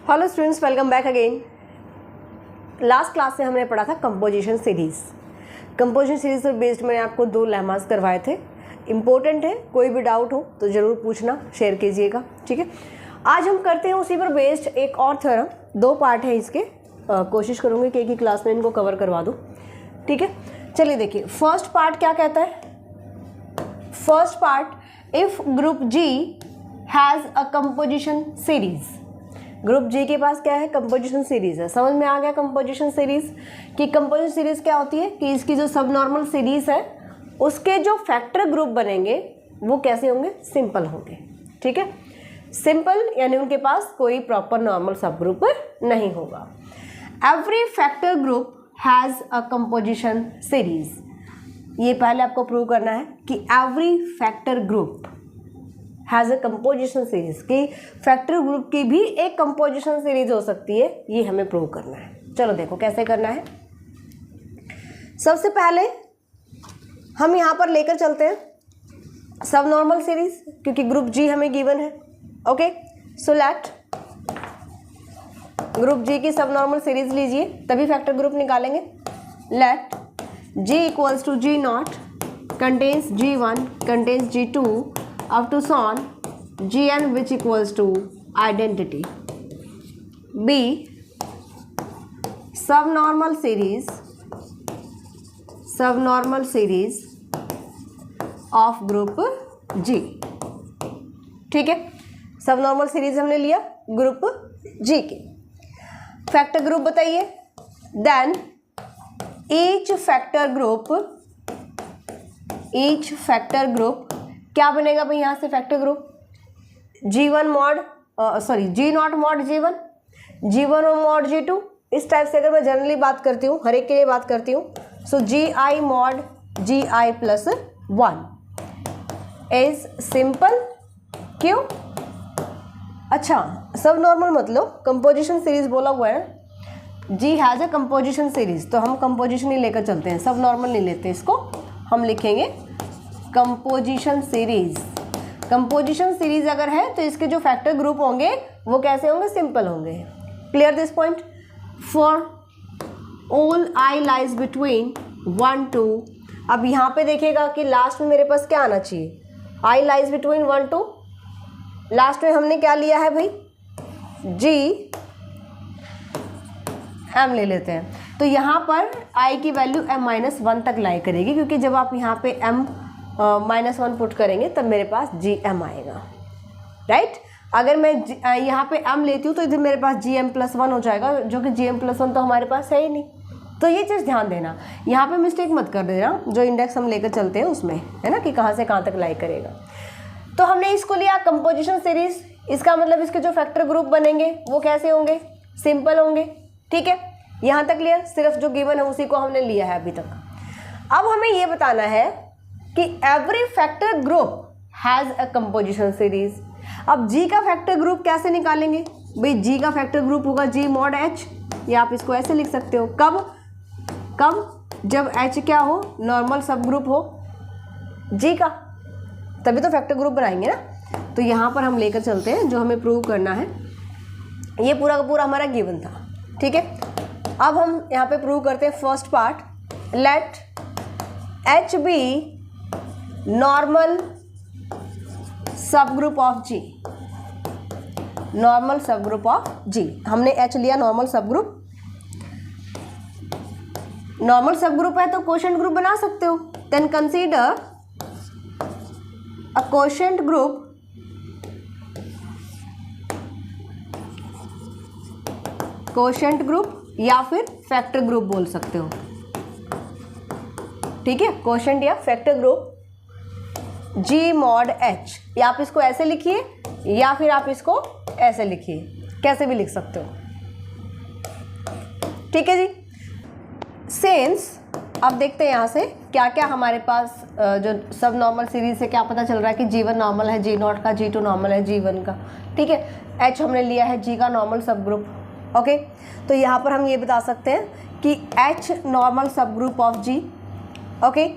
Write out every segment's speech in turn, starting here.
Hello students, welcome back again. Last class में हमने पढ़ा था कंपोजिशन सीरीज़। कंपोजिशन सीरीज़ पर बेस्ड मैंने आपको 2 लेमास करवाए थे। इम्पोर्टेंट है, कोई भी डाउट हो तो ज़रूर पूछना, शेयर कीजिएगा, ठीक है। आज हम करते हैं उसी पर बेस्ड एक और थ्योरम। 2 पार्ट है इसके, कोशिश करूँगी कि एक ही क्लास में इनको कवर करवा दूँ, ठीक है। चलिए देखिए, फर्स्ट पार्ट क्या कहता है। First part, if group G has a composition series. Group G के पास क्या है, कंपोजिशन सीरीज़ है। समझ में आ गया कंपोजिशन सीरीज़ कि कंपोजिशन सीरीज़ क्या होती है कि इसकी जो सब नॉर्मल सीरीज़ है उसके जो फैक्टर ग्रुप बनेंगे वो कैसे होंगे, सिंपल होंगे, ठीक है। सिंपल यानी उनके पास कोई प्रॉपर नॉर्मल सब ग्रुप नहीं होगा। Every factor group has a composition series. ये पहले आपको प्रूव करना है कि every factor group has a composition series, कि फैक्टर ग्रुप की भी एक कंपोजिशन सीरीज हो सकती है। ये हमें प्रूव करना है। चलो देखो कैसे करना है। सबसे पहले हम यहाँ पर लेकर चलते हैं सब नॉर्मल सीरीज, क्योंकि ग्रुप जी हमें गिवन है। Okay, so let group G की सब नॉर्मल सीरीज लीजिए, तभी फैक्टर ग्रुप निकालेंगे। Let G equals to G naught contains G1 contains G2 up to so on Gn which equals to identity. B subnormal series of group G, ठीक है। Subnormal series हमने लिया group G के। Factor group बताइए। Then each factor group क्या बनेगा भाई, यहाँ से factor group G1 mod G not mod G1, G1 और मॉड G2। इस टाइप से अगर मैं जनरली बात करती हूँ, हर एक के लिए बात करती हूँ, सो GI mod GI plus 1 is simple. क्यों? अच्छा, सब नॉर्मल मतलब कंपोजिशन सीरीज बोला हुआ है। G has a composition series, तो हम कंपोजिशन ही लेकर चलते हैं, सब नॉर्मल नहीं लेते इसको। हम लिखेंगे कंपोजिशन सीरीज। कंपोजिशन सीरीज अगर है तो इसके जो फैक्टर ग्रुप होंगे वो कैसे होंगे, सिंपल होंगे। Clear this point. For all I lies between 1 2। अब यहाँ पे देखिएगा कि लास्ट में मेरे पास क्या आना चाहिए, आई लाइज बिटवीन 1 2। लास्ट में हमने क्या लिया है भाई, जी एम ले लेते हैं, तो यहाँ पर आई की वैल्यू m-1 तक लाई करेगी, क्योंकि जब आप यहाँ पे m-1 पुट करेंगे तब मेरे पास gm आएगा, राइट। अगर मैं यहाँ पे m लेती हूँ तो इधर मेरे पास gm+1 हो जाएगा, जो कि gm+1 तो हमारे पास है ही नहीं। तो ये चीज़ ध्यान देना, यहाँ पे मिस्टेक मत कर देना जो इंडेक्स हम लेकर चलते हैं उसमें, है ना, कि कहाँ से कहाँ तक लाई करेगा। तो हमने इसको लिया कंपोजिशन सीरीज, इसका मतलब इसके जो फैक्टर ग्रुप बनेंगे वो कैसे होंगे, सिंपल होंगे, ठीक है। यहाँ तक क्लियर। सिर्फ जो गिवन है उसी को हमने लिया है अभी तक। अब हमें ये बताना है कि every factor group has a composition series. अब G का फैक्टर ग्रुप कैसे निकालेंगे भाई, G का फैक्टर ग्रुप होगा G मॉड H, या आप इसको ऐसे लिख सकते हो। कब जब H क्या हो, नॉर्मल सब ग्रुप हो G का, तभी तो फैक्टर ग्रुप बनाएंगे ना। तो यहाँ पर हम लेकर चलते हैं जो हमें प्रूव करना है। ये पूरा का पूरा हमारा गिवन था, ठीक है। अब हम यहाँ पे प्रूव करते हैं first part. Let H be normal सब ग्रुप ऑफ G। नॉर्मल सब ग्रुप ऑफ G, हमने H लिया नॉर्मल सब ग्रुप। नॉर्मल सब ग्रुप है तो क्वोशेंट ग्रुप बना सकते हो। Then consider a quotient group या फिर फैक्टर ग्रुप बोल सकते हो, ठीक है। क्वोशेंट या factor group G mod H, या आप इसको ऐसे लिखिए या फिर आप इसको ऐसे लिखिए, कैसे भी लिख सकते हो, ठीक है जी। सिंस अब देखते हैं यहाँ से क्या क्या हमारे पास जो सब नॉर्मल सीरीज से क्या पता चल रहा है कि G1 नॉर्मल है G नॉट का, G2 नॉर्मल है G1 का, ठीक है। H हमने लिया है G का नॉर्मल सब ग्रुप, ओके। तो यहाँ पर हम ये बता सकते हैं कि H नॉर्मल सब group of G, okay.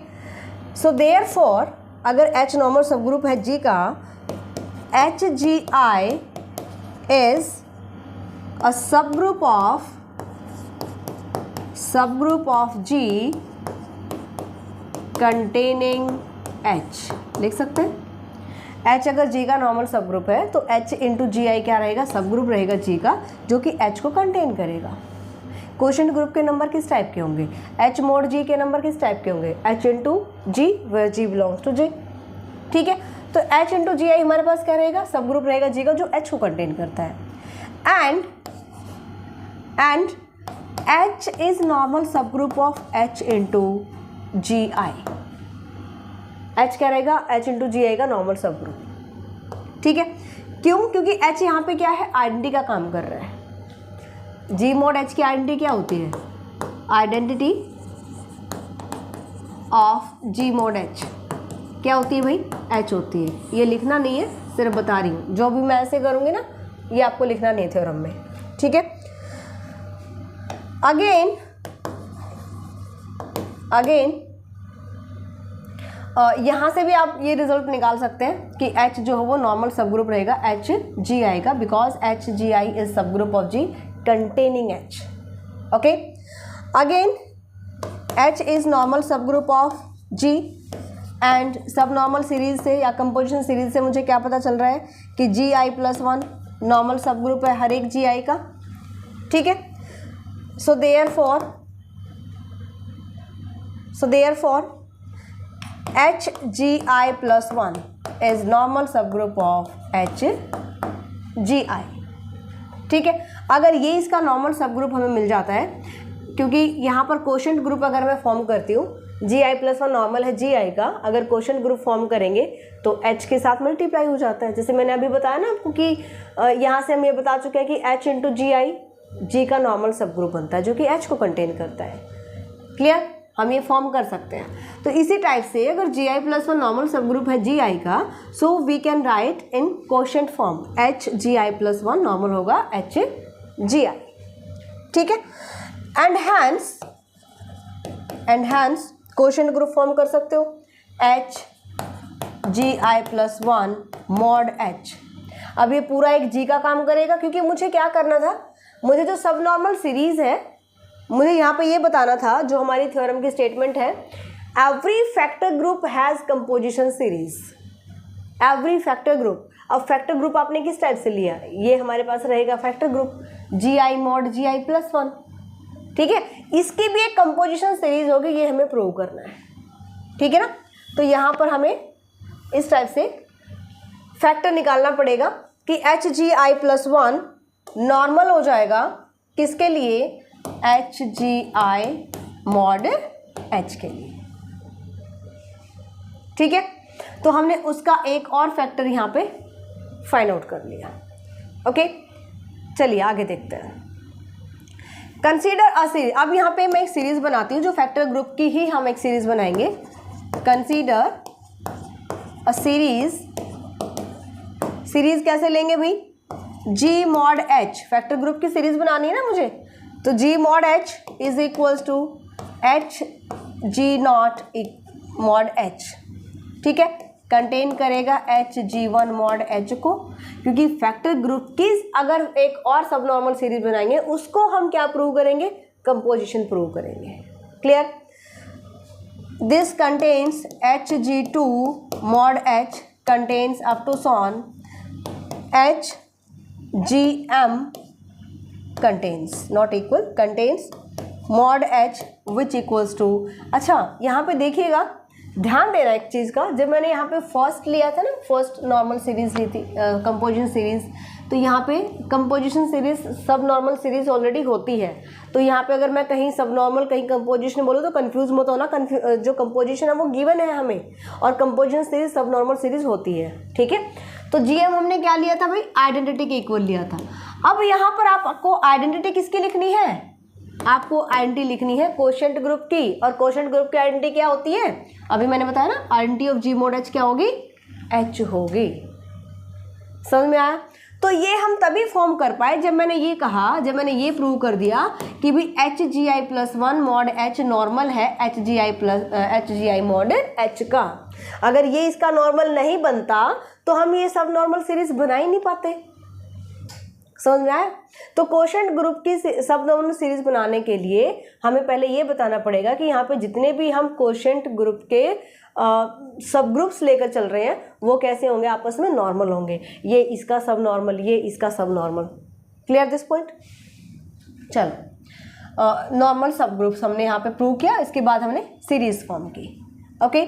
So therefore अगर H नॉर्मल सब ग्रुप है G का, HGI is a subgroup of G containing H, लिख सकते हैं। H अगर G का नॉर्मल सब ग्रुप है तो H इंटू जी आई क्या रहेगा, सब ग्रुप रहेगा G का, जो कि H को कंटेन करेगा। क्वोशंट ग्रुप के नंबर किस टाइप के होंगे, H मोड G के नंबर किस टाइप के होंगे, H into G, where G belongs to J। ठीक है, तो H इंटू जी आई हमारे पास क्या रहेगा, सब ग्रुप रहेगा G का जो H को कंटेन करता है। एंड H इज नॉर्मल सब group of H into G i. H क्या रहेगा, H इंटू जी आई का नॉर्मल सब ग्रुप। ठीक है, क्यों, क्योंकि H यहाँ पे क्या है, आइडेंटिटी का काम कर रहा है। G मोड H की आइडेंटिटी क्या होती है, identity of G mode H क्या होती है भाई, H होती है। ये लिखना नहीं है, सिर्फ बता रही हूँ, जो भी मैं ऐसे करूँगी ना ये आपको लिखना नहीं है थ्योरम में। ठीक है, अगेन यहाँ से भी आप ये रिजल्ट निकाल सकते हैं कि H जो है वो नॉर्मल सब ग्रुप रहेगा H जी आई का, because H G I is sub group of G containing H। Okay, again H is normal सब group of G and sub normal series से या कंपोजिशन सीरीज से मुझे क्या पता चल रहा है कि जी आई प्लस वन नॉर्मल सब ग्रुप है हर एक जी आई का। ठीक है, so therefore H G I plus one is normal सब ग्रुप ऑफ H जी आई। ठीक है, अगर ये इसका नॉर्मल सब ग्रुप हमें मिल जाता है, क्योंकि यहाँ पर क्वोशंट ग्रुप अगर मैं फॉर्म करती हूँ, जी आई प्लस वन नॉर्मल है जी आई का, अगर क्वोशंट ग्रुप फॉर्म करेंगे तो H के साथ मल्टीप्लाई हो जाता है। जैसे मैंने अभी बताया ना आपको कि यहाँ से हम ये बता चुके हैं कि H इंटू जी आई G का नॉर्मल सब ग्रुप बनता है जो कि H को कंटेन करता है। क्लियर, हम ये फॉर्म कर सकते हैं। तो इसी टाइप से अगर जी आई प्लस वन नॉर्मल सब ग्रुप है जी आई का, so we can write in quotient form H G I plus one normal होगा H जी आई। ठीक है, and hence quotient group form कर सकते हो H जी आई प्लस वन मॉड H। अब ये पूरा एक G का काम करेगा, क्योंकि मुझे क्या करना था, मुझे जो सब नॉर्मल सीरीज है मुझे यहाँ पे ये बताना था, जो हमारी थ्योरम की स्टेटमेंट है, every factor group has composition series. Every factor group, अब फैक्टर ग्रुप आपने किस टाइप से लिया, ये हमारे पास रहेगा फैक्टर ग्रुप जी आई मॉड जी आई प्लस वन। ठीक है, इसकी भी एक कंपोजिशन सीरीज होगी, ये हमें प्रूव करना है। ठीक है ना, तो यहाँ पर हमें इस टाइप से फैक्टर निकालना पड़ेगा कि H जी आई प्लस वन नॉर्मल हो जाएगा किसके लिए, H जी आई मॉड H के लिए। ठीक है, तो हमने उसका एक और फैक्टर यहाँ पे फाइंड आउट कर लिया। ओके, चलिए आगे देखते हैं। कंसीडर अ सीरीज, अब यहाँ पे मैं एक सीरीज बनाती हूँ जो फैक्टर ग्रुप की ही हम एक सीरीज बनाएंगे। कंसीडर अ सीरीज कैसे लेंगे भाई, G mod H, factor group की सीरीज बनानी है ना मुझे, तो G mod H is equals to H G naught mod H। ठीक है, कंटेन करेगा H G one mod H को, क्योंकि फैक्टर ग्रुप की अगर एक और सब नॉर्मल सीरीज बनाएंगे उसको हम क्या प्रूव करेंगे, कंपोजिशन प्रूव करेंगे। Clear, this contains H G two mod H contains up to so on H G M contains not equal contains mod H which equals to. अच्छा, यहाँ पे देखिएगा, ध्यान देना एक चीज़ का, जब मैंने यहाँ पे फर्स्ट लिया था ना, फर्स्ट नॉर्मल सीरीज ली थी कंपोजिशन सीरीज, तो यहाँ पे कंपोजिशन सीरीज सब नॉर्मल सीरीज ऑलरेडी होती है। तो यहाँ पे अगर मैं कहीं सब नॉर्मल कहीं कंपोजिशन बोलूँ तो कंफ्यूज मत होना, जो कंपोजिशन है वो गिवन है हमें, और कंपोजिशन सीरीज सब नॉर्मल सीरीज होती है। ठीक है, तो GM हमने क्या लिया था भाई, आइडेंटिटी के इक्वल लिया था। अब यहाँ पर आपको आइडेंटिटी किसकी लिखनी है, आपको आइडेंटिटी लिखनी है क्वोशंट ग्रुप की, और क्वोशंट ग्रुप की आइडेंटिटी क्या होती है, अभी मैंने बताया ना, identity of G mode H क्या होगी, H होगी। समझ में आया, तो ये हम तभी फॉर्म कर पाए जब मैंने ये कहा, जब मैंने ये प्रूव कर दिया कि भी H जी आई plus one mod H normal है H जी आई मॉड H का। अगर ये इसका नॉर्मल नहीं बनता तो हम ये सब नॉर्मल सीरीज बना ही नहीं पाते। समझ में आया? तो क्वोशंट ग्रुप की सब नॉर्मल सीरीज बनाने के लिए हमें पहले ये बताना पड़ेगा कि यहाँ पे जितने भी हम क्वोशंट ग्रुप के सब ग्रुप्स लेकर चल रहे हैं वो कैसे होंगे, आपस में नॉर्मल होंगे। ये इसका सब नॉर्मल, ये इसका सब नॉर्मल। Clear this point? चलो, नॉर्मल सब ग्रुप्स हमने यहाँ पे प्रूव किया, इसके बाद हमने सीरीज फॉर्म की। ओके,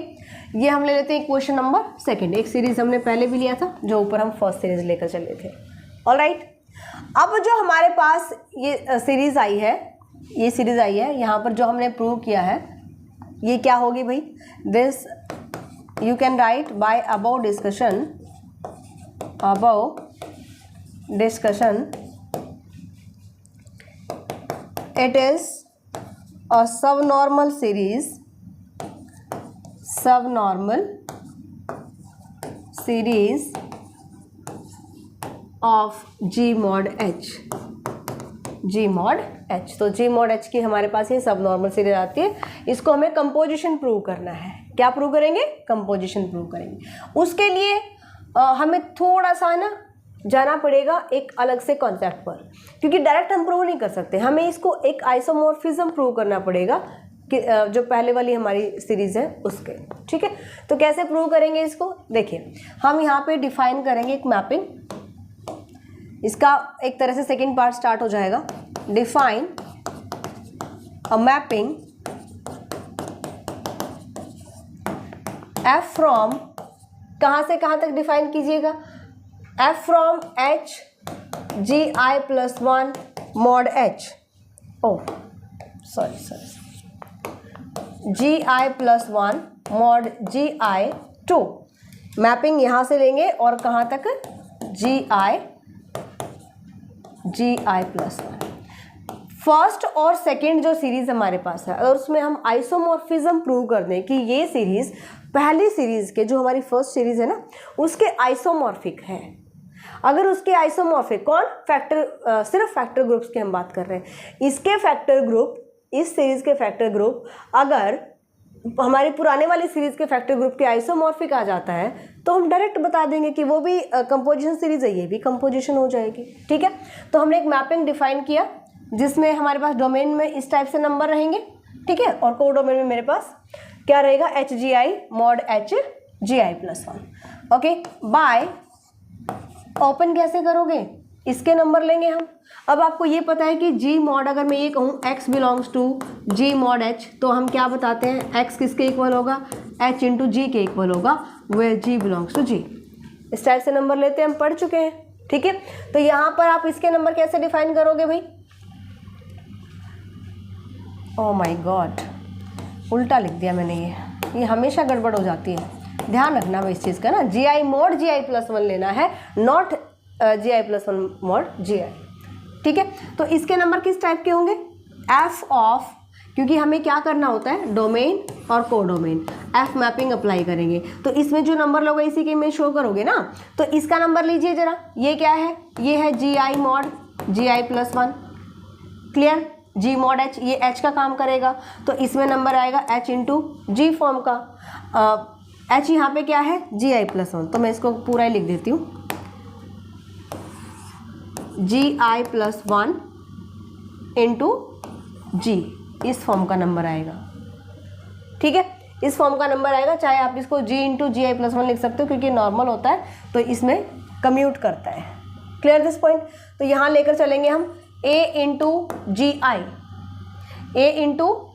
ये हम ले लेते हैं क्वेश्चन नंबर सेकंड। एक सीरीज हमने पहले भी लिया था जो ऊपर हम फर्स्ट सीरीज लेकर चले थे। ऑलराइट, अब जो हमारे पास ये सीरीज आई है, ये सीरीज आई है, यहाँ पर जो हमने प्रूव किया है ये क्या होगी भाई? This you can write by above discussion it is a subnormal series of G mod H। तो G mod H की हमारे पास ये सब नॉर्मल सीरीज आती है। इसको हमें कंपोजिशन प्रूव करना है। क्या प्रूव करेंगे? कंपोजिशन प्रूव करेंगे। उसके लिए हमें थोड़ा सा ना जाना पड़ेगा एक अलग से कॉन्सेप्ट पर, क्योंकि डायरेक्ट हम प्रूव नहीं कर सकते। हमें इसको एक आइसोमॉर्फिज्म प्रूव करना पड़ेगा कि जो पहले वाली हमारी सीरीज है उसके। ठीक है, तो कैसे प्रूव करेंगे इसको? देखिए, हम यहाँ पे डिफाइन करेंगे एक मैपिंग। इसका एक तरह से सेकेंड पार्ट स्टार्ट हो जाएगा। Define a mapping F from, कहाँ से कहाँ तक डिफाइन कीजिएगा? F from H G I plus 1 mod H, G I plus 1 mod G I 2। Mapping यहाँ से लेंगे और कहाँ तक? G I plus 1। फर्स्ट और सेकेंड जो सीरीज हमारे पास है, और उसमें हम आइसोमॉर्फिज्म प्रूव कर दें कि ये सीरीज पहली सीरीज के, जो हमारी फर्स्ट सीरीज है ना, उसके आइसोमॉर्फिक है। अगर उसके आइसोमॉर्फिक, कौन? फैक्टर, सिर्फ फैक्टर ग्रुप्स की हम बात कर रहे हैं। इसके फैक्टर ग्रुप, इस सीरीज के फैक्टर ग्रुप अगर हमारी पुराने वाली सीरीज के फैक्टर ग्रुप के आइसोमॉर्फिक आ जाता है तो हम डायरेक्ट बता देंगे कि वो भी कंपोजिशन सीरीज है, ये भी कंपोजिशन हो जाएगी। ठीक है, तो हमने एक मैपिंग डिफाइन किया जिसमें हमारे पास डोमेन में इस टाइप से नंबर रहेंगे। ठीक है, और को डोमेन में मेरे पास क्या रहेगा? एच जी आई मॉड एच जी आई प्लस 1। ओके, बाय ओपन कैसे करोगे? इसके नंबर लेंगे हम। अब आपको ये पता है कि G मॉड, अगर मैं ये कहूँ x belongs to G mod H, तो हम क्या बताते हैं? x किसके इक्वल होगा? H इंटू G के इक्वल होगा, where G belongs to G। इस टाइप से नंबर लेते हैं, हम पढ़ चुके हैं। ठीक है, तो यहाँ पर आप इसके नंबर कैसे डिफाइन करोगे भाई? ओह माय गॉड, उल्टा लिख दिया मैंने। ये हमेशा गड़बड़ हो जाती है, ध्यान रखना भाई इस चीज़ का ना। जी आई मॉड जी आई प्लस 1 लेना है, not G I plus 1 mod जी आई। ठीक है, तो इसके नंबर किस टाइप के होंगे? एफ ऑफ, क्योंकि हमें क्या करना होता है? डोमेन और को डोमेन, एफ मैपिंग अप्लाई करेंगे। तो इसमें जो नंबर लोगे इसी के में शो करोगे ना। तो इसका नंबर लीजिए जरा, ये क्या है? ये है जी आई मॉड जी आई प्लस 1। क्लियर? जी मॉड एच, ये एच का काम करेगा, तो इसमें नंबर आएगा एच इंटू जी फॉर्म का। एच यहाँ पे क्या है? जी आई प्लस 1, तो मैं इसको पूरा ही लिख देती हूँ, जी आई प्लस 1 इंटू जी, इस फॉर्म का नंबर आएगा। ठीक है, इस फॉर्म का नंबर आएगा। चाहे आप इसको जी इंटू जी आई प्लस 1 लिख सकते हो, क्योंकि नॉर्मल होता है तो इसमें कम्यूट करता है। Clear this point? तो यहाँ लेकर चलेंगे हम a into G I, A into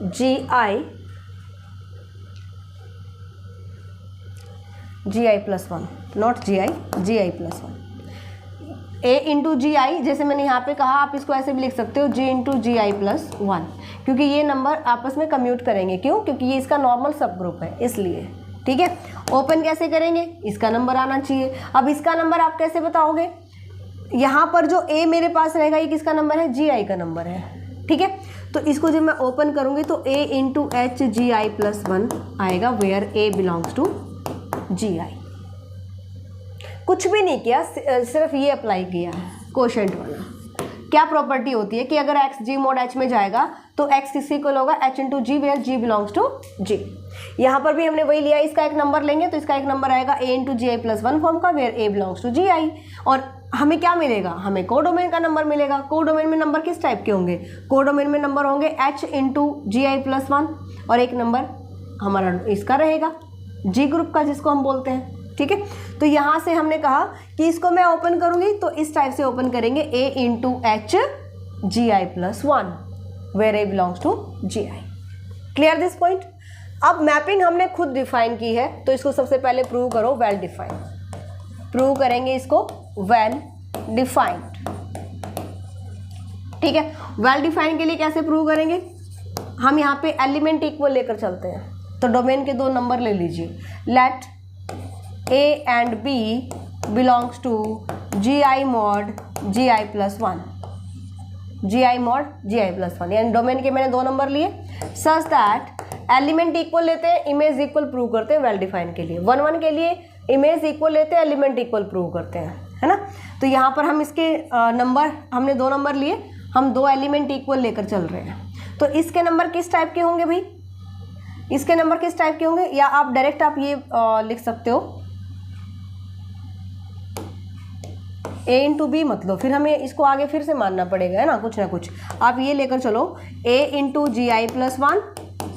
G I plus 1, not G I plus 1। A into G I, जैसे मैंने यहाँ पे कहा, आप इसको ऐसे भी लिख सकते हो, जी इंटू जी आई प्लस 1, क्योंकि ये नंबर आपस में कम्यूट करेंगे। क्यों? क्योंकि ये इसका नॉर्मल सब ग्रुप है, इसलिए। ठीक है, ओपन कैसे करेंगे? इसका नंबर आना चाहिए। अब इसका नंबर आप कैसे बताओगे? यहाँ पर जो ए मेरे पास रहेगा, ये किसका नंबर है? जी आई का नंबर है। ठीक है, तो इसको जब मैं ओपन करूँगी तो ए इंटू एच जी आई प्लस 1 आएगा, where A belongs to G आई। कुछ भी नहीं किया, सिर्फ ये अप्लाई किया है, क्वोशंट वाला। क्या प्रॉपर्टी होती है कि अगर x g mod h में जाएगा तो x किसके इक्वल होगा, h into G, where g belongs to g। यहाँ पर भी हमने वही लिया, इसका एक नंबर लेंगे तो इसका एक नंबर आएगा a into G I plus one form का, where a belongs to G i. और हमें क्या मिलेगा, हमें कोडोमेन का नंबर मिलेगा। कोडोमेन में नंबर किस टाइप के होंगे, कोडोमेन में नंबर होंगे h इंटू जी आई प्लस वन, और एक नंबर हमारा इसका रहेगा जी ग्रुप का, जिसको हम बोलते हैं। ठीक है, तो यहाँ से हमने कहा कि इसको मैं ओपन करूँगी तो इस टाइप से ओपन करेंगे, a into H G I plus one, where a belongs to G I. Clear this point. अब मैपिंग हमने खुद डिफाइन की है तो इसको सबसे पहले प्रूव करो वेल डिफाइंड। प्रूव करेंगे इसको वेल डिफाइंड। ठीक है, वेल डिफाइंड के लिए कैसे प्रूव करेंगे, हम यहाँ पे एलिमेंट इक्वल लेकर चलते हैं। तो डोमेन के 2 नंबर ले लीजिए, let a and b belongs to G I mod ji I plus one, G I mod ji I plus one, यानी डोमेन के मैंने 2 नंबर लिए सच दैट एलिमेंट इक्वल लेते हैं, इमेज इक्वल प्रूव करते हैं वेल डिफाइंड के लिए। 1 1 के लिए इमेज इक्वल लेते हैं, एलिमेंट इक्वल प्रूव करते हैं, है ना। तो यहाँ पर हम इसके नंबर, हमने 2 नंबर लिए, हम 2 एलिमेंट इक्वल लेकर चल रहे हैं। तो इसके नंबर किस टाइप के होंगे भाई, इसके नंबर किस टाइप के होंगे, या आप डायरेक्ट आप ये लिख सकते हो a इंटू बी, मतलब फिर हमें इसको आगे फिर से मानना पड़ेगा, है ना, कुछ ना कुछ। आप ये लेकर चलो a into G I plus one,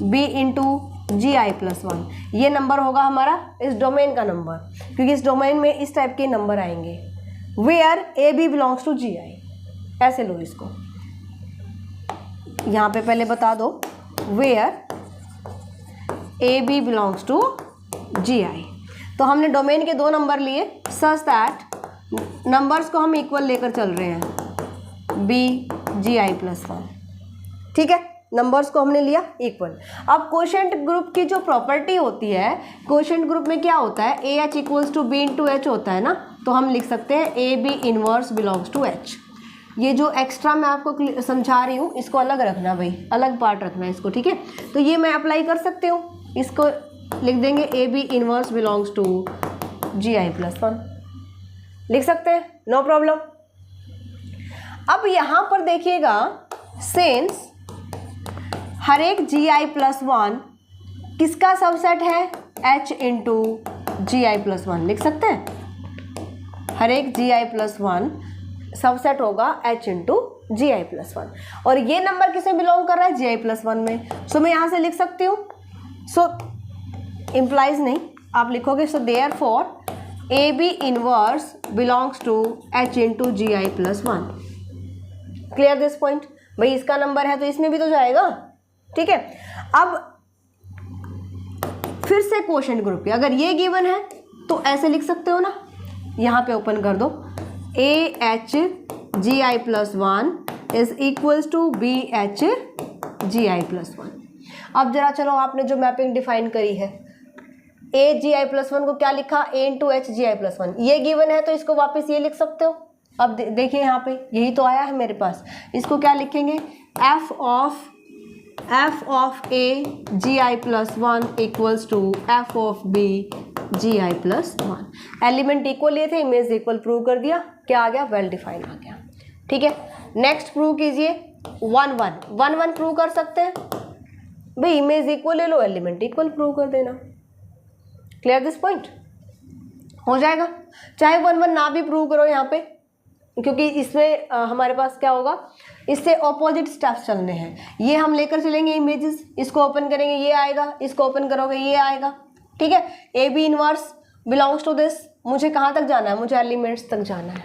b into G I plus one, ये नंबर होगा हमारा इस डोमेन का नंबर, क्योंकि इस डोमेन में इस टाइप के नंबर आएंगे, where A B belongs to G I. ऐसे लो इसको, यहाँ पे पहले बता दो where A B belongs to G I. तो हमने डोमेन के 2 नंबर लिए सच दैट नंबर्स को हम इक्वल लेकर चल रहे हैं, बी जी आई प्लस वन। ठीक है, नंबर्स को हमने लिया इक्वल। अब कोशेंट ग्रुप की जो प्रॉपर्टी होती है, कोशेंट ग्रुप में क्या होता है, a H equals to b into H होता है ना, तो हम लिख सकते हैं a b inverse belongs to H. ये जो एक्स्ट्रा मैं आपको समझा रही हूँ इसको अलग रखना भाई, अलग पार्ट रखना है इसको। ठीक है, तो ये मैं अप्लाई कर सकती हूँ, इसको लिख देंगे a b inverse belongs to G I plus one, लिख सकते हैं, नो प्रॉब्लम। अब यहाँ पर देखिएगा, सिंस हर एक जी आई प्लस वन किसका सबसेट है, एच इंटू जी आई प्लस वन, लिख सकते हैं। हर एक जी आई प्लस वन सबसेट होगा एच इंटू जी आई प्लस वन, और ये नंबर किसे बिलोंग कर रहा है, जी आई प्लस वन में। सो मैं यहाँ से लिख सकती हूँ, सो इम्प्लाइज नहीं, आप लिखोगे so therefore a b inverse belongs to H into G I plus one. Clear this point भाई, इसका नंबर है तो इसमें भी तो जाएगा। ठीक है, अब फिर से कोशेंट ग्रुप की अगर ये गिवन है तो ऐसे लिख सकते हो ना, यहाँ पे ओपन कर दो, a H G I plus one is equals to b H G I plus one. अब जरा चलो, आपने जो मैपिंग डिफाइन करी है, ए जी आई प्लस वन को क्या लिखा, ए इंटू एच जी आई प्लस वन, ये गिवन है तो इसको वापस ये लिख सकते हो। अब देखिए यहाँ पे यही तो आया है मेरे पास, इसको क्या लिखेंगे, f of a G I plus one equals to F of B G I plus one. Element equal लिए थे, इमेज इक्वल प्रूव कर दिया, क्या आ गया, वेल डिफाइन आ गया। ठीक है, नेक्स्ट प्रूव कीजिए 1 1 प्रूव कर सकते हैं भाई, इमेज इक्वल ले लो, एलिमेंट इक्वल प्रूव कर देना। क्लियर दिस पॉइंट, हो जाएगा। चाहे 1 1 ना भी प्रूव करो यहाँ पे, क्योंकि इसमें हमारे पास क्या होगा, इससे ऑपोजिट स्टेप्स चलने हैं। ये हम लेकर चलेंगे इमेजेस, इसको ओपन करेंगे ये आएगा, इसको ओपन करोगे ये आएगा। ठीक है, a b inverse belongs to this, मुझे कहाँ तक जाना है, मुझे एलिमेंट्स तक जाना है।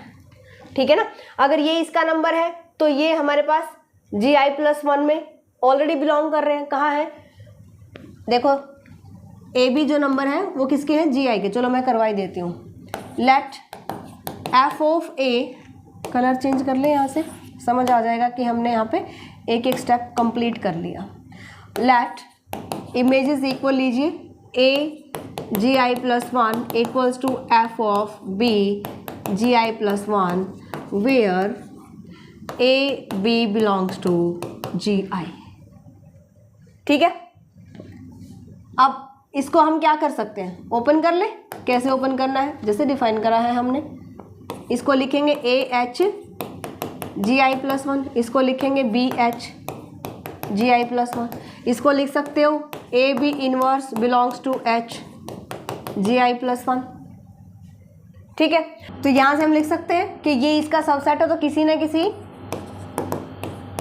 ठीक है ना, अगर ये इसका नंबर है तो ये हमारे पास जी आई प्लस वन में ऑलरेडी बिलोंग कर रहे हैं। कहाँ है, देखो ए बी जो नंबर है वो किसके हैं, जी आई के। चलो मैं करवाई देती हूँ, let f of a, colour change कर ले यहाँ से, समझ आ जाएगा कि हमने यहाँ पे एक एक स्टेप कंप्लीट कर लिया। लेट इमेजेस इक्वल लीजिए, A G I plus one equals to F of B G I plus one, where A B belongs to G आई। ठीक है, अब इसको हम क्या कर सकते हैं, ओपन कर ले। कैसे ओपन करना है, जैसे डिफाइन करा है हमने, इसको लिखेंगे a H G I plus one, इसको लिखेंगे बी एच जी आई प्लस वन। इसको लिख सकते हो a b inverse belongs to H G I plus one. ठीक है, तो यहाँ से हम लिख सकते हैं कि ये इसका सबसेट है, तो किसी न किसी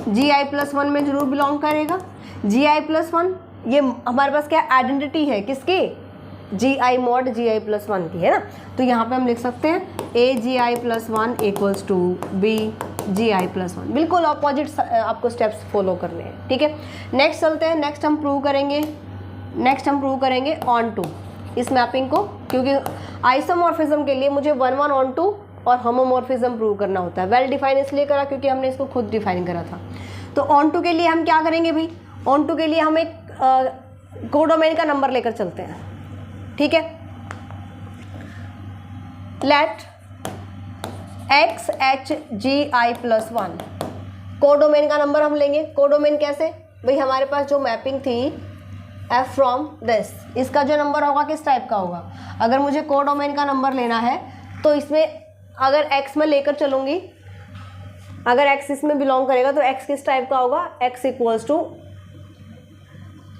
जी आई प्लस वन में जरूर बिलोंग करेगा। जी आई प्लस वन ये हमारे पास क्या आइडेंटिटी है किसकी, जी आई मॉड जी आई प्लस वन की, है ना। तो यहाँ पे हम लिख सकते हैं A G I plus one equals to B G I plus one. बिल्कुल अपोजिट आपको स्टेप्स फॉलो करने हैं। ठीक है, नेक्स्ट चलते हैं। नेक्स्ट हम प्रूव करेंगे ऑन टू इस मैपिंग को, क्योंकि आइसोमॉर्फिज्म के लिए मुझे 1 1 ऑन टू और होमोमॉर्फिज्म प्रूव करना होता है। वेल डिफाइन इसलिए करा क्योंकि हमने इसको खुद डिफाइन करा था। तो ऑन टू के लिए हम क्या करेंगे भाई, ऑन टू के लिए हम एक कोडोमेन का नंबर लेकर चलते हैं। ठीक है, लेट एक्स एच जी आई प्लस वन, कोडोमेन का नंबर हम लेंगे। कोडोमेन कैसे भाई, हमारे पास जो मैपिंग थी एफ फ्रॉम दिस, इसका जो नंबर होगा किस टाइप का होगा। अगर मुझे कोडोमेन का नंबर लेना है तो इसमें अगर एक्स में लेकर चलूंगी, अगर एक्स इसमें बिलोंग करेगा तो एक्स किस टाइप का होगा, एक्स इक्वल्स टू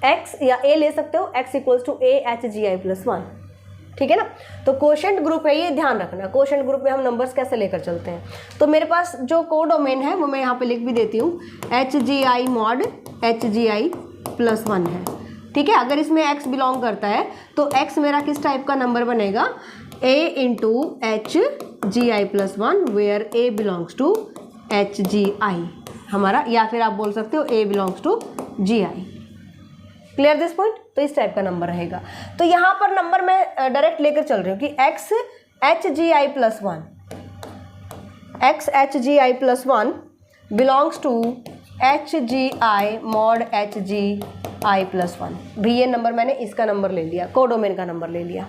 एक्स, या ए ले सकते हो, x equals to a H G I plus one. ठीक है ना, तो कोशेंट ग्रुप है ये, ध्यान रखना कोशेंट ग्रुप में हम नंबर्स कैसे लेकर चलते हैं। तो मेरे पास जो कोडोमेन है वो मैं यहाँ पे लिख भी देती हूँ, एच जी आई मॉड एच जी आई प्लस वन है। ठीक है, अगर इसमें x बिलोंग करता है तो x मेरा किस टाइप का नंबर बनेगा, a into H G I plus one, where a belongs to H G I हमारा, या फिर आप बोल सकते हो a belongs to G I. Clear this point, तो इस टाइप का नंबर रहेगा। तो यहाँ पर नंबर मैं डायरेक्ट लेकर चल रही हूँ कि x H G I plus one, x H G I plus one belongs to H G I mod H G I plus one. भी ये नंबर मैंने इसका नंबर ले लिया, कोडोमेन का नंबर ले लिया।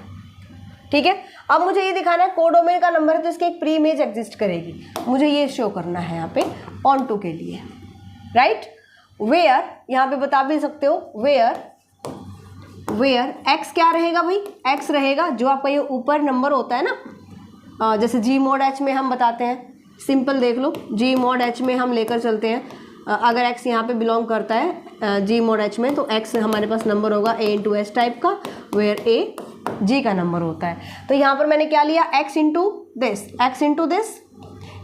ठीक है, अब मुझे ये दिखाना है कोडोमेन का नंबर है तो इसकी एक प्री इमेज एग्जिस्ट करेगी, मुझे ये शो करना है यहाँ पे ऑन टू के लिए। राइट, वेयर यहाँ पे बता भी सकते हो, वेयर एक्स क्या रहेगा भाई, एक्स रहेगा जो आपका ये ऊपर नंबर होता है ना, जैसे जी मॉड एच में हम बताते हैं, सिंपल देख लो, जी मॉड एच में हम लेकर चलते हैं। अगर x यहाँ पे बिलोंग करता है g मॉड h में, तो x हमारे पास नंबर होगा a इंटू एच टाइप का, वेयर a g का नंबर होता है। तो यहाँ पर मैंने क्या लिया, x इंटू दिस,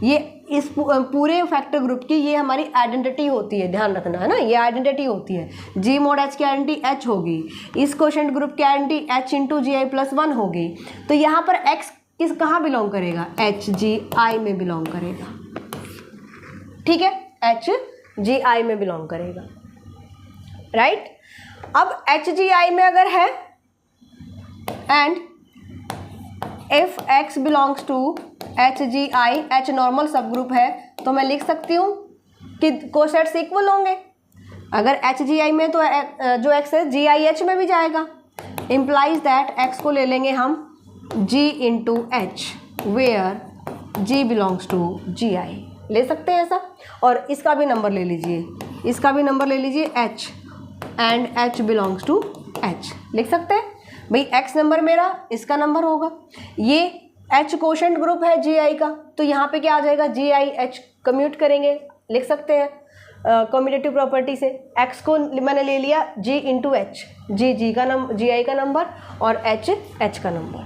ये इस पूरे फैक्टर ग्रुप की ये हमारी आइडेंटिटी होती है, ध्यान रखना है ना, ये आइडेंटिटी होती है। g मॉड h की आइडेंटिटी h होगी, इस क्वोशेंट ग्रुप की आइडेंटिटी h इंटू जी आई प्लस वन होगी। तो यहाँ पर x कहाँ बिलोंग करेगा, एच जी आई में बिलोंग करेगा। ठीक है, एच जी आई में बिलोंग करेगा। राइट, अब एच जी आई में अगर है and if x belongs to H G i, H normal सब ग्रुप है, तो मैं लिख सकती हूँ कि कोसेट्स इक्वल होंगे। अगर एच जी आई में तो जो एक्स है जी आई एच में भी जाएगा, इम्प्लाइज दैट एक्स को ले लेंगे हम G into H, where G belongs to G I, ले सकते हैं ऐसा। और इसका भी नंबर ले लीजिए, इसका भी नंबर ले लीजिए h, and h belongs to h, लिख सकते हैं भाई। x नंबर मेरा इसका नंबर होगा, ये h कोशेंट ग्रुप है जी आई का, तो यहाँ पे क्या आ जाएगा, जी आई एच कम्यूट करेंगे, लिख सकते हैं कम्यूटेटिव प्रॉपर्टी से। x को मैंने ले लिया g इंटू एच, जी का नंबर, जी आई का नंबर, और h का नंबर।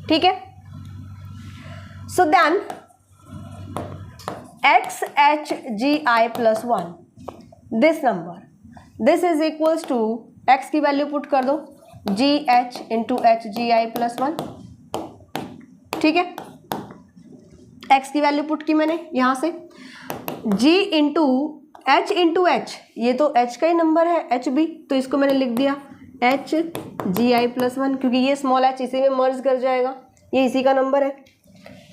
ठीक है, so then X H G I plus one, this number, this is equals to, X की वैल्यू पुट कर दो, G H into H G आई प्लस वन। ठीक है, एक्स की वैल्यू पुट की मैंने यहाँ से, जी इंटू एच, ये तो एच का ही नंबर है, एच भी, तो इसको मैंने लिख दिया एच जी आई प्लस वन, क्योंकि ये स्मॉल एच इसी में मर्ज कर जाएगा, ये इसी का नंबर है।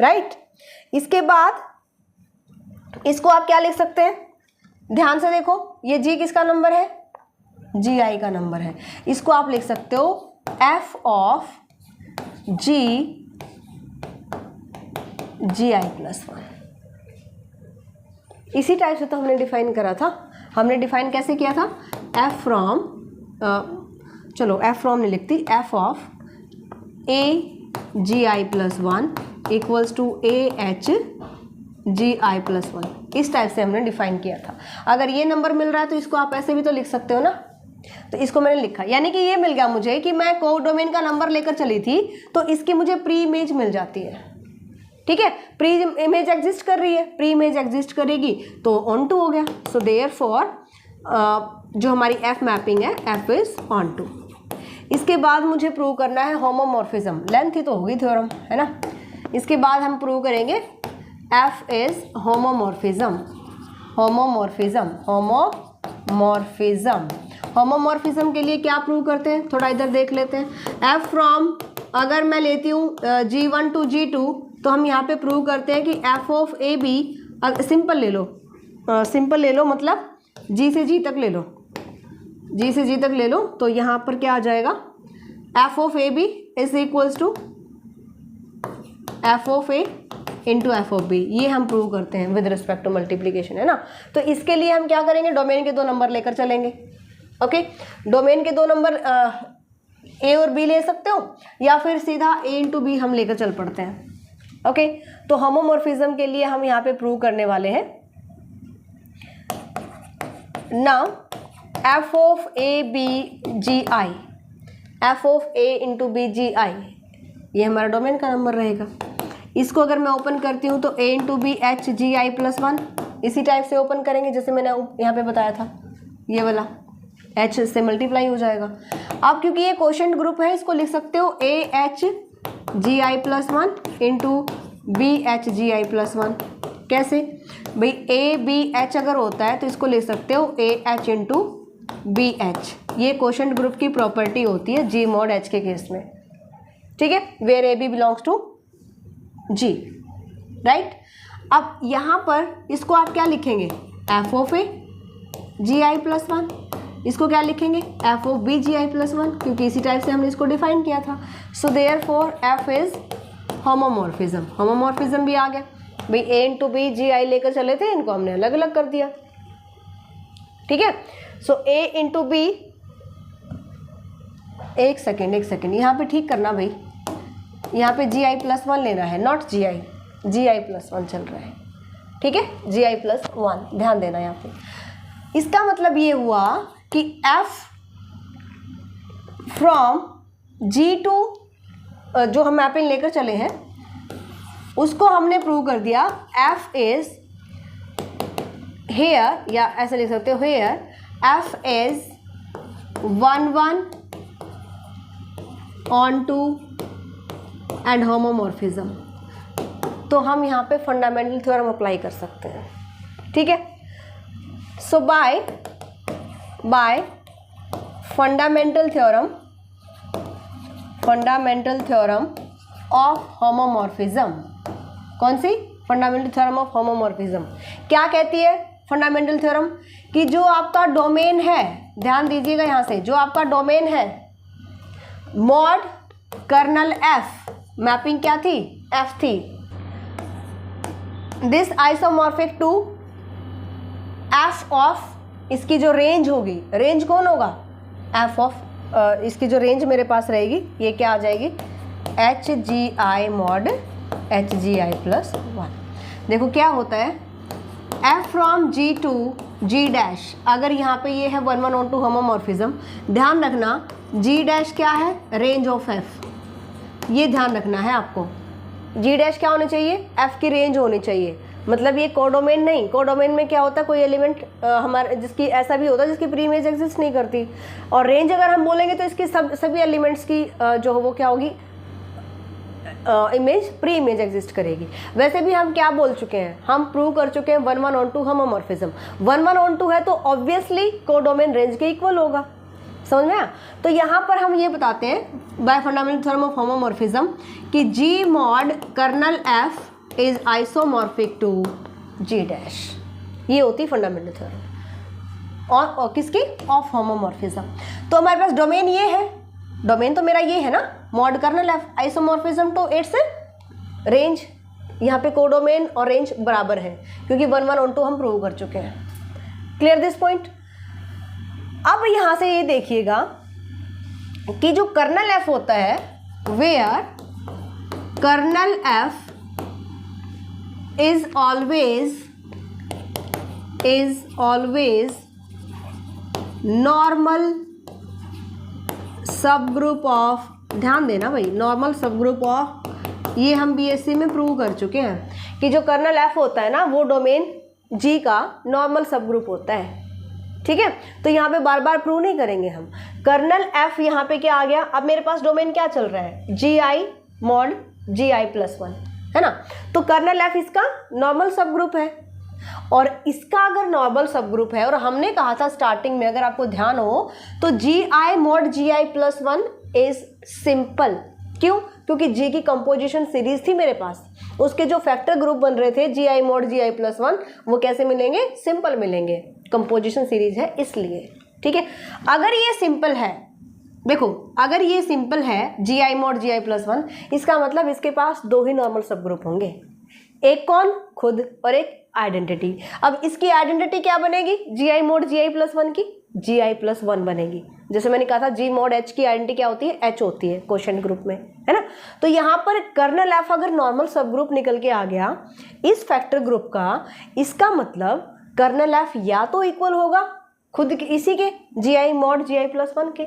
राइट, इसके बाद इसको आप क्या लिख सकते हैं, ध्यान से देखो, ये जी किसका नंबर है, जी आई का नंबर है। इसको आप लिख सकते हो f of G I plus one. इसी टाइप से तो हमने डिफाइन करा था, हमने डिफाइन कैसे किया था, एफ फ्रॉम, चलो एफ फ्रॉम नहीं लिखती, f of a G I plus one equals to a H gi+1, इस टाइप से हमने डिफाइन किया था। अगर ये नंबर मिल रहा है तो इसको आप ऐसे भी तो लिख सकते हो ना, तो इसको मैंने लिखा, यानी कि ये मिल गया मुझे कि मैं कोडोमेन का नंबर लेकर चली थी तो इसकी मुझे प्री इमेज मिल जाती है। ठीक है, प्री इमेज एग्जिस्ट कर रही है, प्री इमेज एग्जिस्ट करेगी तो ऑन टू हो गया। सो देयरफॉर जो हमारी एफ मैपिंग है एफ इज ऑन टू। इसके बाद मुझे प्रूव करना है होमोमॉर्फिज्म, लेंथ ही तो होगी थ्योरम, है ना। इसके बाद हम प्रूव करेंगे F is homomorphism. Homomorphism homomorphism homomorphism के लिए क्या प्रूव करते हैं, थोड़ा इधर देख लेते हैं। एफ फ्रॉम, अगर मैं लेती हूँ G1 to G2 तो हम यहाँ पे प्रूव करते हैं कि f of A b, simple ले लो, सिंपल ले लो, मतलब G से G तक ले लो, G से G तक ले लो, तो यहाँ पर क्या आ जाएगा, f of A b is equals to F of A into f of b. ये हम प्रूव करते हैं विद रिस्पेक्ट टू मल्टीप्लीकेशन, है ना। तो इसके लिए हम क्या करेंगे, डोमेन के 2 नंबर लेकर चलेंगे। ओके, डोमेन के 2 नंबर ए और बी ले सकते हो, या फिर सीधा ए इंटू बी हम लेकर चल पड़ते हैं। ओके, तो होमोमॉर्फिज्म के लिए हम यहाँ पे प्रूव करने वाले हैं now F of A B G I, F of A into B G I, ये हमारा डोमेन का नंबर रहेगा। इसको अगर मैं ओपन करती हूँ तो ए इंटू बी एच जी आई प्लस 1, इसी टाइप से ओपन करेंगे जैसे मैंने यहाँ पे बताया था, ये वाला एच से मल्टीप्लाई हो जाएगा। अब क्योंकि ये क्वोशंट ग्रुप है, इसको लिख सकते हो a H G I plus 1 into b H G I plus 1। कैसे भाई, ए बी एच अगर होता है तो इसको लिख सकते हो a H into b H. ये क्वोशंट ग्रुप की प्रॉपर्टी होती है जी मॉड एच के केस में, ठीक है, where A B belongs to G, right. अब यहाँ पर इसको आप क्या लिखेंगे, f of a G I plus 1, इसको क्या लिखेंगे, f of B G I plus 1, क्योंकि इसी टाइप से हमने इसको डिफाइन किया था। So therefore F is homomorphism. Homomorphism भी आ गया भाई, ए इंटू बी जी आई लेकर चले थे, इनको हमने अलग अलग कर दिया। ठीक है, सो ए इंटू बी, एक सेकेंड यहाँ पे ठीक करना भाई, यहाँ पे जी आई प्लस 1 लेना है, नॉट जी आई प्लस 1 चल रहा है। ठीक है, जी आई प्लस 1 ध्यान देना यहाँ पे। इसका मतलब ये हुआ कि एफ फ्रॉम जी टू जो हम मैपिंग लेकर चले हैं उसको हमने प्रूव कर दिया, एफ इज हेयर, या ऐसे लिख सकते हो here f is 1 onto and homomorphism. तो हम यहाँ पे फंडामेंटल थ्योरम अप्लाई कर सकते हैं। ठीक है, so by fundamental theorem of homomorphism. कौन सी, फंडामेंटल थ्योरम ऑफ होमोमॉर्फिज्म। क्या कहती है फंडामेंटल थ्योरम, कि जो आपका डोमेन है, ध्यान दीजिएगा यहाँ से, जो आपका डोमेन है मॉड कर्नल एफ, मैपिंग क्या थी, एफ थी, this isomorphic to F of, इसकी जो रेंज होगी, रेंज कौन होगा, एफ ऑफ, इसकी जो रेंज मेरे पास रहेगी ये क्या आ जाएगी, एच जी आई मॉड एच जी आई प्लस 1। देखो क्या होता है, f from G to G dash, अगर यहाँ पे ये है 1 ऑन टू होमोमॉर्फिज्म, ध्यान रखना जी डैश क्या है, रेंज ऑफ एफ, ये ध्यान रखना है आपको। जी डैश क्या होनी चाहिए, एफ की रेंज होनी चाहिए, मतलब ये कोडोमेन नहीं। कोडोमेन में क्या होता है, कोई एलिमेंट हमारे जिसकी ऐसा भी होता है जिसकी प्री इमेज एग्जिस्ट नहीं करती, और रेंज अगर हम बोलेंगे तो इसकी सभी एलिमेंट्स की जो वो क्या होगी, इमेज, प्री इमेज एग्जिस्ट करेगी। वैसे भी हम क्या बोल चुके हैं, हम प्रूव कर चुके हैं 1 onto homomorphism. 1 onto है तो ऑब्वियसली कोडोमेन रेंज के इक्वल होगा, समझ में आया। तो यहाँ पर हम ये बताते हैं by fundamental theorem of homomorphism कि G mod kernel F is isomorphic to G dash, ये होती फंडामेंटल थ्योरम और किसकी, ऑफ होमोमॉर्फिज्म। तो हमारे पास डोमेन ये है, डोमेन तो मेरा ये है ना, mod kernel f, isomorphism to its range, यहाँ पे कोडोमेन और रेंज बराबर है क्योंकि 1 ऑन टू हम प्रूव कर चुके हैं। Clear this point. अब यहाँ से ये देखिएगा कि जो कर्नल एफ होता है, where kernel f is always normal सब ग्रुप ऑफ, ध्यान देना भाई, नॉर्मल सब ग्रुप ऑफ, ये हम बीएससी में प्रूव कर चुके हैं कि जो कर्नल एफ होता है ना वो डोमेन जी का नॉर्मल सब ग्रुप होता है। ठीक है, तो यहाँ पे बार बार प्रूव नहीं करेंगे हम। कर्नल एफ यहाँ पे क्या आ गया, अब मेरे पास डोमेन क्या चल रहा है, जी आई मॉड जी आई प्लस वन, है ना। तो कर्नल एफ इसका नॉर्मल सब ग्रुप है, और इसका अगर नॉर्मल सब ग्रुप है, और हमने कहा था स्टार्टिंग में, अगर आपको ध्यान हो तो G I mod ji I plus one is simple. क्यों? क्योंकि जी की कंपोजिशन सीरीज थी मेरे पास, उसके जो फैक्टर ग्रुप बन रहे थे जी आई मॉड जी आई प्लस वन, वो कैसे मिलेंगे, सिंपल मिलेंगे, कंपोजिशन सीरीज है इसलिए। ठीक है, अगर ये सिंपल है, देखो अगर ये सिंपल है जी आई मॉड जी आई प्लस वन, इसका मतलब इसके पास दो ही नॉर्मल सब ग्रुप होंगे, एक कौन, खुद, और एक आइडेंटिटी। अब इसकी आइडेंटिटी क्या बनेगी, जी आई मॉड जी आई प्लस वन की जी आई प्लस वन बनेगी। जैसे मैंने कहा था जी मॉड एच की आइडेंटिटी क्या होती है, एच होती है कोशेंट ग्रुप में, है ना। तो यहाँ पर कर्नल एफ अगर नॉर्मल सब ग्रुप निकल के आ गया इस फैक्टर ग्रुप का, इसका मतलब कर्नल एफ या तो इक्वल होगा खुद इसी के जी आई मॉड जी आई प्लस वन के,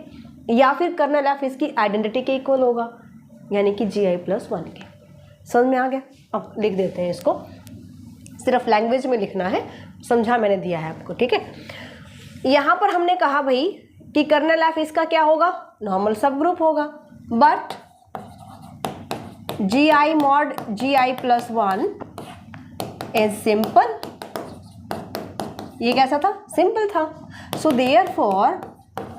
या फिर कर्नल एफ इसकी आइडेंटिटी के इक्वल होगा, यानी कि जी आई प्लस वन के। समझ में आ गया? अब लिख देते हैं इसको, सिर्फ लैंग्वेज में लिखना है, समझा मैंने दिया है आपको। ठीक है, यहाँ पर हमने कहा भाई कि कर्नल एफ इसका क्या होगा, नॉर्मल सब ग्रुप होगा, but G I mod ji I plus one is simple. ये कैसा था, सिंपल था। So therefore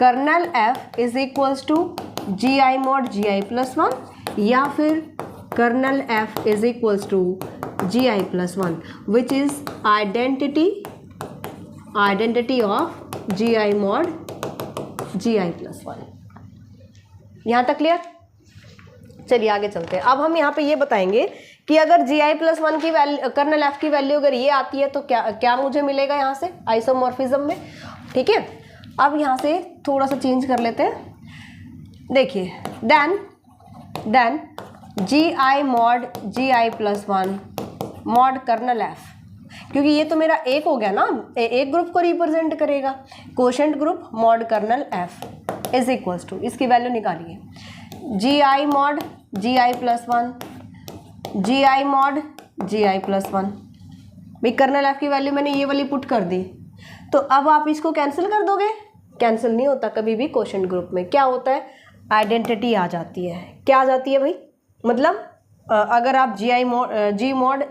kernel F is equals to G I mod ji I plus one, या फिर kernel F is equals to G I plus one, which is identity of G I mod ji I plus one. यहाँ तक clear? चलिए आगे चलते हैं। अब हम यहाँ पे ये बताएंगे कि अगर जी आई प्लस वन की वैल्यू, कर्नल एफ की वैल्यू अगर ये आती है तो क्या मुझे मिलेगा यहाँ से आइसोमॉर्फिज्म में। ठीक है, अब यहाँ से थोड़ा सा चेंज कर लेते हैं। देखिए, देन जी आई मॉड जी आई plus one mod kernel F, क्योंकि ये तो मेरा एक हो गया ना, एक ग्रुप को रिप्रेजेंट करेगा, quotient group mod kernel F is equals to, इसकी वैल्यू निकालिए, जी आई मॉड जी आई प्लस वन, जी आई मॉड जी आई प्लस वन। भाई कर्नल एफ की वैल्यू मैंने ये वाली पुट कर दी, तो अब आप इसको कैंसिल कर दोगे, कैंसिल नहीं होता कभी भी कोशेंट ग्रुप में। क्या होता है, आइडेंटिटी आ जाती है। क्या आ जाती है भाई, मतलब अगर आप जी मॉड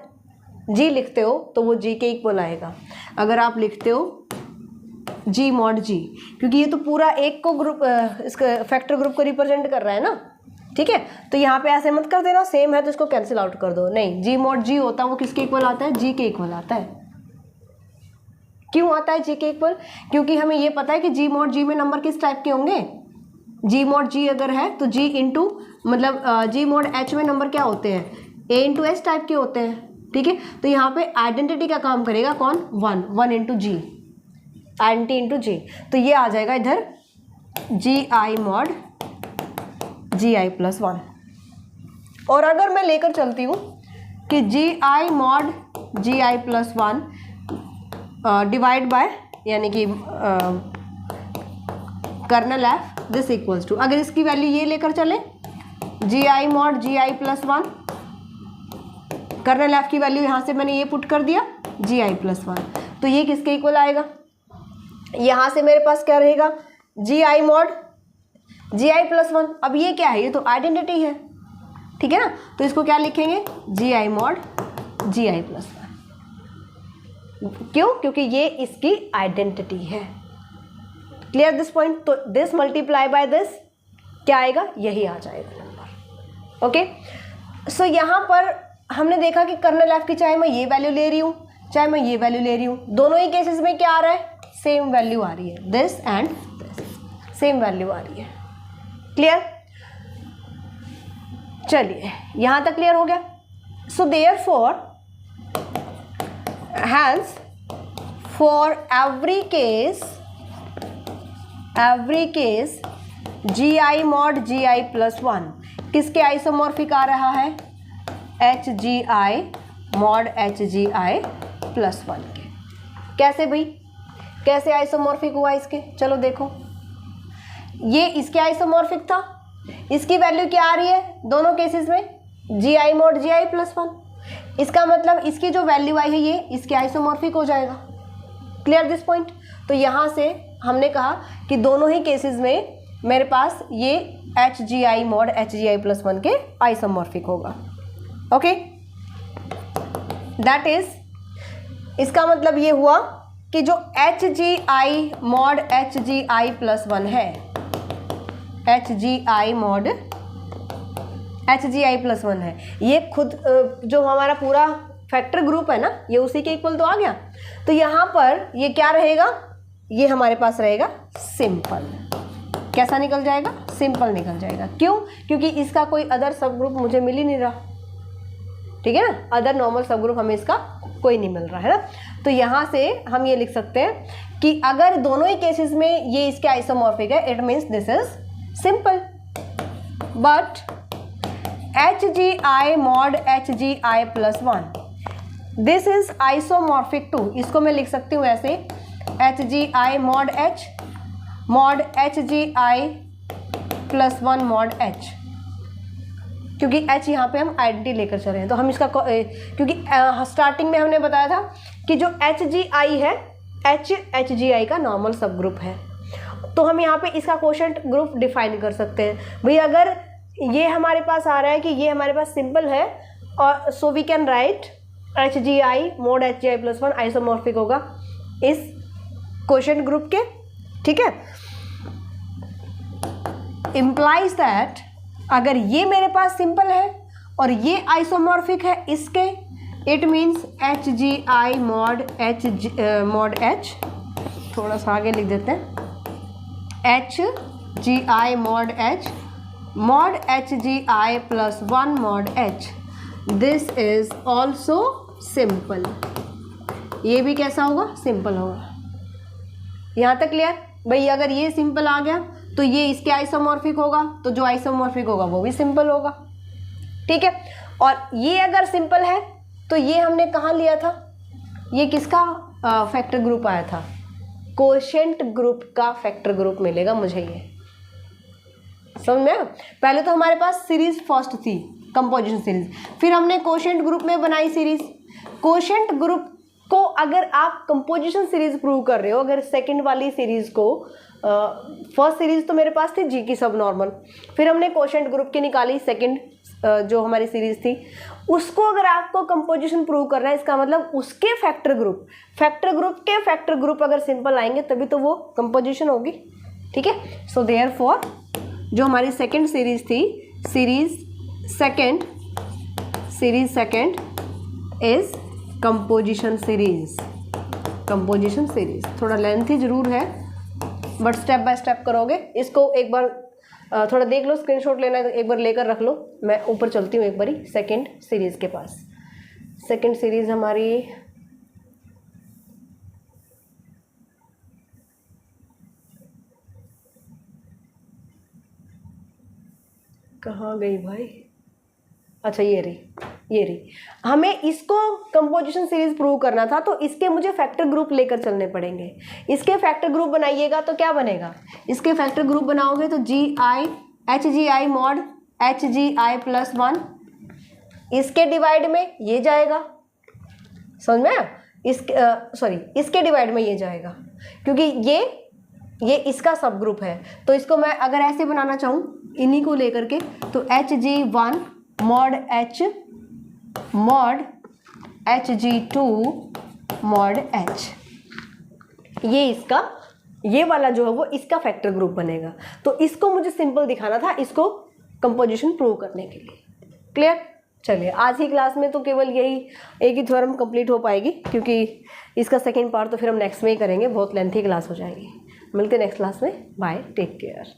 जी लिखते हो तो वो जी के इक्वल आएगा, अगर आप लिखते हो जी मॉड जी, क्योंकि ये तो पूरा एक को ग्रुप, इसका फैक्टर ग्रुप को रिप्रेजेंट कर रहा है ना। ठीक है, तो यहाँ पे ऐसे मत कर देना, सेम है तो इसको कैंसिल आउट कर दो। नहीं, जी मॉड जी होता है वो किसके इक्वल आता है, जी के इक्वल आता है। क्यों आता है जी के इक्वल, क्योंकि हमें ये पता है कि जी मॉड जी में नंबर किस टाइप के होंगे, जी मॉड जी अगर है तो जी इंटू, मतलब जी मॉड एच में नंबर क्या होते हैं, ए इंटू एच टाइप के होते हैं। ठीक है, तो यहाँ पे आइडेंटिटी का काम करेगा कौन, one into G, identity into G, तो ये आ जाएगा इधर जी आई मॉड जी आई प्लस वन। और अगर मैं लेकर चलती हूँ कि जी आई मॉड जी आई प्लस वन डिवाइड बाय, यानी कि kernel F this equals to, अगर इसकी वैल्यू ये लेकर चले जी आई मॉड जी आई प्लस वन, कर्नल एफ की वैल्यू यहाँ से मैंने ये पुट कर दिया जी आई प्लस वन, तो ये किसके इक्वल आएगा, यहाँ से मेरे पास क्या रहेगा, जी आई मॉड जी आई प्लस वन। अब ये क्या है, ये तो आइडेंटिटी है। ठीक है ना, तो इसको क्या लिखेंगे, जी आई मॉड जी आई प्लस वन। क्यों, क्योंकि ये इसकी आइडेंटिटी है। Clear this point. तो दिस मल्टीप्लाई बाय दिस क्या आएगा, यही आ जाएगा नंबर। ओके, सो यहाँ पर हमने देखा कि कर्नल एफ की चाहे मैं ये वैल्यू ले रही हूँ चाहे मैं ये वैल्यू ले रही हूँ, दोनों ही केसेस में क्या आ रहा है, सेम वैल्यू आ रही है, this and this same value आ रही है। क्लियर, चलिए यहाँ तक क्लियर हो गया। So therefore hence for every case G I mod ji I plus one किसके आइसोमॉर्फिक आ रहा है, एच जी आई मॉड HgI प्लस 1 के। कैसे भाई, कैसे आइसोमॉर्फिक हुआ इसके, चलो देखो। ये इसके आइसोमॉर्फिक था, इसकी वैल्यू क्या आ रही है दोनों केसेस में, Gi मॉड Gi प्लस 1। इसका मतलब इसकी जो वैल्यू आई है ये इसके आइसोमॉर्फिक हो जाएगा। Clear this point. तो यहाँ से हमने कहा कि दोनों ही केसेस में मेरे पास ये HgI मॉड HgI प्लस 1 के आइसोमॉर्फिक होगा। ओके, दैट इज, इसका मतलब ये हुआ कि जो HgI मॉड HgI प्लस 1 है, HgI मॉड HgI प्लस 1 है, ये खुद जो हमारा पूरा फैक्टर ग्रुप है ना, ये उसी के इक्वल तो आ गया। तो यहाँ पर ये क्या रहेगा, ये हमारे पास रहेगा सिंपल। कैसा निकल जाएगा, सिंपल निकल जाएगा। क्यों, क्योंकि इसका कोई अदर सब ग्रुप मुझे मिल ही नहीं रहा, ठीक है ना, अदर नॉर्मल सब ग्रुप हमें इसका कोई नहीं मिल रहा है ना। तो यहाँ से हम ये लिख सकते हैं कि अगर दोनों ही केसेस में ये इसके आइसोमॉर्फिक है, it means this is simple. But HgI mod HgI plus 1 this is isomorphic to, इसको मैं लिख सकती हूँ ऐसे, HgI mod H mod HgI plus 1 mod H, क्योंकि H यहाँ पे हम आइडेंटिटी लेकर चल रहे हैं। तो हम इसका, क्योंकि स्टार्टिंग में हमने बताया था कि जो HgI है, HgI का नॉर्मल सब ग्रुप है, तो हम यहाँ पे इसका कोशेंट ग्रुप डिफाइन कर सकते हैं। भाई अगर ये हमारे पास आ रहा है कि ये हमारे पास सिंपल है, और so we can write HgI mod HgI plus 1 isomorphic होगा इस कोशेंट ग्रुप के, ठीक है। इम्प्लाइज दैट अगर ये मेरे पास सिंपल है और ये आइसोमॉर्फिक है इसके, it means HgI mod H, थोड़ा सा आगे लिख देते हैं, HgI mod H mod HgI plus 1 mod H, this is also simple. ये भी कैसा होगा, सिंपल होगा। यहाँ तक क्लियर भाई। अगर ये सिंपल आ गया तो ये इसके आइसोमॉर्फिक होगा, तो जो आइसोमॉर्फिक होगा वो भी सिंपल होगा, ठीक है। और ये अगर सिंपल है तो ये हमने कहाँ लिया था, ये किसका फैक्टर ग्रुप आया था, कोशेंट ग्रुप का फैक्टर ग्रुप मिलेगा मुझे। ये समझ में? पहले तो हमारे पास सीरीज फर्स्ट थी, कंपोजिशन सीरीज, फिर हमने कोशेंट ग्रुप में बनाई सीरीज। कोशेंट ग्रुप को अगर आप कंपोजिशन सीरीज प्रूव कर रहे हो, अगर सेकंड वाली सीरीज को, फर्स्ट सीरीज तो मेरे पास थी जी की सब नॉर्मल, फिर हमने कोशेंट ग्रुप की निकाली सेकंड जो हमारी सीरीज थी, उसको अगर आपको कंपोजिशन प्रूव करना है, इसका मतलब उसके फैक्टर ग्रुप के फैक्टर ग्रुप अगर सिंपल आएंगे तभी तो वो कंपोजिशन होगी, ठीक है। सो देयरफॉर जो हमारी सेकंड सीरीज थी, series second is composition series. थोड़ा लेंथी जरूर है बट स्टेप बाय स्टेप करोगे। इसको एक बार थोड़ा देख लो, स्क्रीनशॉट लेना है तो एक बार लेकर रख लो। मैं ऊपर चलती हूँ एक बारी सेकंड सीरीज के पास। सेकंड सीरीज हमारी कहाँ गई भाई, अच्छा ये रही। हमें इसको कंपोजिशन सीरीज प्रूव करना था, तो इसके मुझे फैक्टर ग्रुप लेकर चलने पड़ेंगे। इसके फैक्टर ग्रुप बनाइएगा तो क्या बनेगा, इसके फैक्टर ग्रुप बनाओगे तो HgI मॉड HgI प्लस 1, इसके डिवाइड में ये जाएगा, समझ में? इसके डिवाइड में ये जाएगा, क्योंकि ये इसका सब ग्रुप है। तो इसको मैं अगर ऐसे बनाना चाहूँ इन्हीं को लेकर के, तो Hg1 mod H mod Hg2 mod H, ये वाला जो है वो इसका फैक्टर ग्रुप बनेगा। तो इसको मुझे सिंपल दिखाना था, इसको कंपोजिशन प्रूव करने के लिए। क्लियर? चलिए, आज ही क्लास में तो केवल यही एक ही थ्योरम कंप्लीट हो पाएगी, क्योंकि इसका सेकेंड पार्ट तो फिर हम नेक्स्ट में ही करेंगे, बहुत लेंथी क्लास हो जाएगी। मिलते हैं नेक्स्ट क्लास में। Bye, take care.